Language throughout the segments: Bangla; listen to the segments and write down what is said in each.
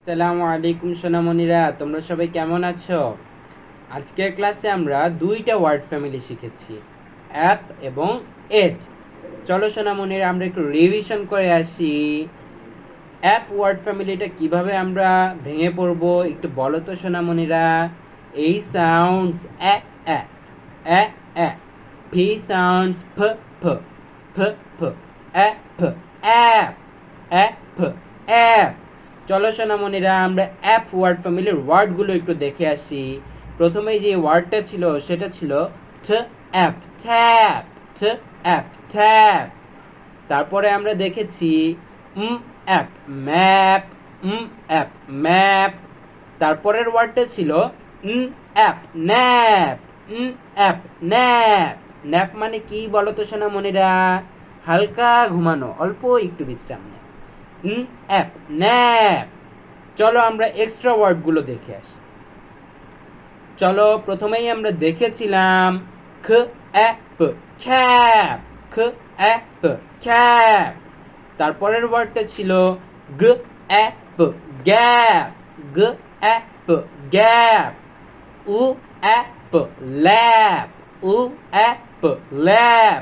আসসালামু আলাইকুম সোনামণিরা, তোমরা সবাই কেমন আছো? আজকের ক্লাসে আমরা দুইটা ওয়ার্ড ফ্যামিলি শিখেছি, অ্যাপ এবং এড। চলো সোনামণিরা, আমরা একটু রিভিশন করে আসি। অ্যাপ ওয়ার্ড ফ্যামিলিটা কিভাবে আমরা ভেঙে পড়বো একটু বলো তো সোনামণিরা। এই সাউন্ডস এ এ এ এ, ভি সাউন্ডস ফ ফ ফ ফ, অ্যাপ অ্যাপ অ্যাপ অ্যাপ। চলো সোনামণিরা, আমরা অ্যাপ ওয়ার্ড ফ্যামিলির ওয়ার্ডগুলো একটু দেখে আসি। প্রথমেই যে ওয়ার্ডটা ছিল সেটা ছিল ঠ অ্যাপ, ট্যাপ, ঠ অ্যাপ ট্যাপ। তারপরে আমরা দেখেছি অ্যাপ, ম্যাপ, অ্যাপ ম্যাপ। তারপরের ওয়ার্ডটা ছিল app, nap, app nap. Nap মানে কি বলো তো সোনামণিরা? হালকা ঘুমানো, অল্প একটু বিশ্রাম নেয়। App nap. চলো আমরা এক্সট্রা ওয়ার্ডগুলো দেখে আসি। চলো প্রথমেই আমরা দেখেছিলাম খ অ্যাপ, খ্যাপ, খ অ্যাপ খ্যাপ। তারপরের ওয়ার্ডটা ছিল g ap, gap, g ap gap. উ অ্যাপ, ল্যাপ, উ অ্যাপ ল্যাপ।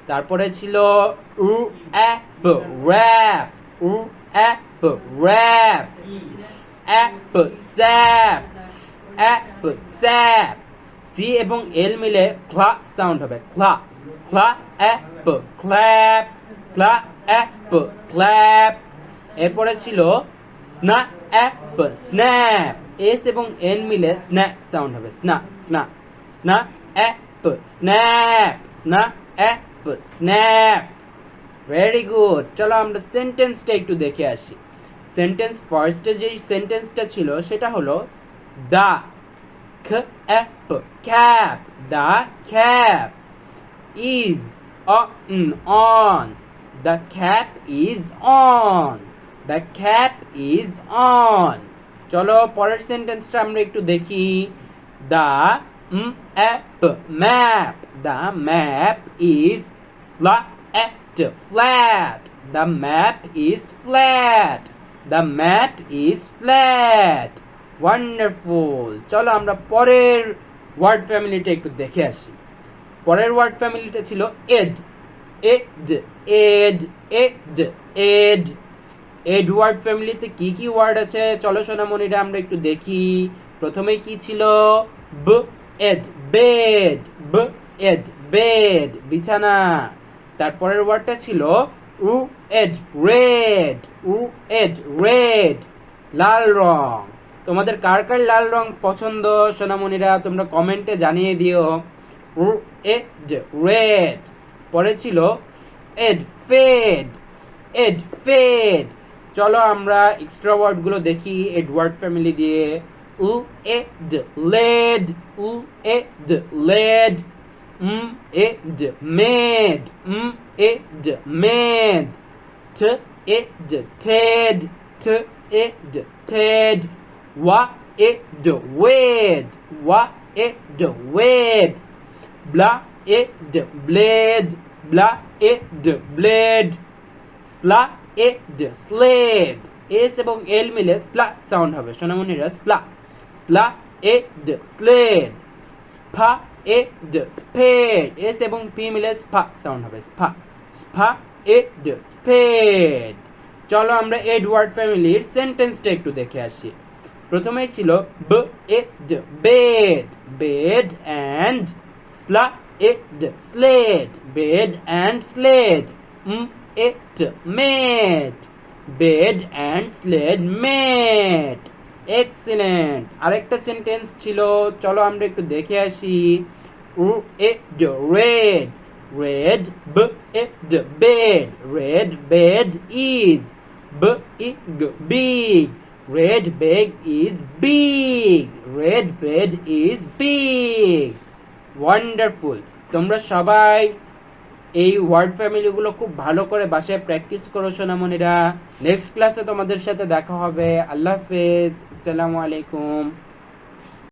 তারপরে ছিল উ অ্যাপ, র্যাপ, উ ap rap. Ap, sap, ap sap. C এবং এল মিলে ক্লা সাউন্ড হবে, cla, cla ap, clap, cla ap clap. এরপরে ছিল স্না অ্যাপ, স্ন্যাপ। এস এবং এন মিলে স্ন্যাপ সাউন্ড হবে, sna sna. Sna ap, snap, sna ap snap. Very good. চলো আমরা সেন্টেন্সটা একটু দেখে আসি। সেন্টেন্স ফার্স্টে যেই সেন্টেন্সটা ছিল সেটা হলো দা cap, cap, the cap is on, the cap is on, the cap is on. চলো পরের সেন্টেন্সটা আমরা একটু দেখি। the map, the map is flat, flat, the map is flat, the map is flat. Wonderful. চলো আমরা পরের ওয়ার্ড ফ্যামিলিটা একটু দেখে আসি। পরের ওয়ার্ড ফ্যামিলিটা ছিল ed, ed, ed, ed, ed. Ed word ফ্যামিলিতে কি কি ওয়ার্ড আছে চলো সোনামণিরা আমরা একটু দেখি। প্রথমে কি ছিল? ব এড, বেড, ব এড, বেড, বিছানা। তারপরের ওয়ার্ডটা ছিল উ এড, রেড, উ এড, রেড, লাল রং। তোমাদের কার কার লাল রং পছন্দ সোনামণিরা তোমরা কমেন্টে জানিয়ে দিও। Ed, red. পরে ছিল এড, ফেড, এড, ফেড। চলো আমরা এক্সট্রা ওয়ার্ডগুলো দেখি এড ওয়ার্ড ফ্যামিলি দিয়ে। উ এড, লেড, উ ed, led. Ed, med, ed, med. T ed, ted, t ed, ted. Wa it wed, wa it wed. Bla it blade, bla it blade. Sla it sled. S এবং এল মিলে স্লা সাউন্ড হবে সোনামণিরা, স্লা, স্লা it sled. Spa it spade. S এবং পি মিলে স্পা সাউন্ড হবে, স্পা, স্পা it spade. চলো আমরা এড ওয়ার্ড ফ্যামিলির সেন্টেন্সটা একটু দেখে আসি। প্রথমেই ছিল b ed, bed, bed and sla ed, sled, bed and sled. Ed, med, bed and sled med. Excellent. আরেকটা সেন্টেন্স ছিল, চলো আমরা একটু দেখে আসি। Ed, red, red, b ed, bed, red bed is, b ig, big, red bag is big, red bed is big. Wonderful. তোমরা সবাই এই ওয়ার্ড ফ্যামিলিগুলো খুব ভালো করে বাসায় প্র্যাকটিস করো সোনামণিরা। নেক্সট ক্লাসে তোমাদের সাথে দেখা হবে। আল্লাহ হাফেজ, আসসালামু আলাইকুম।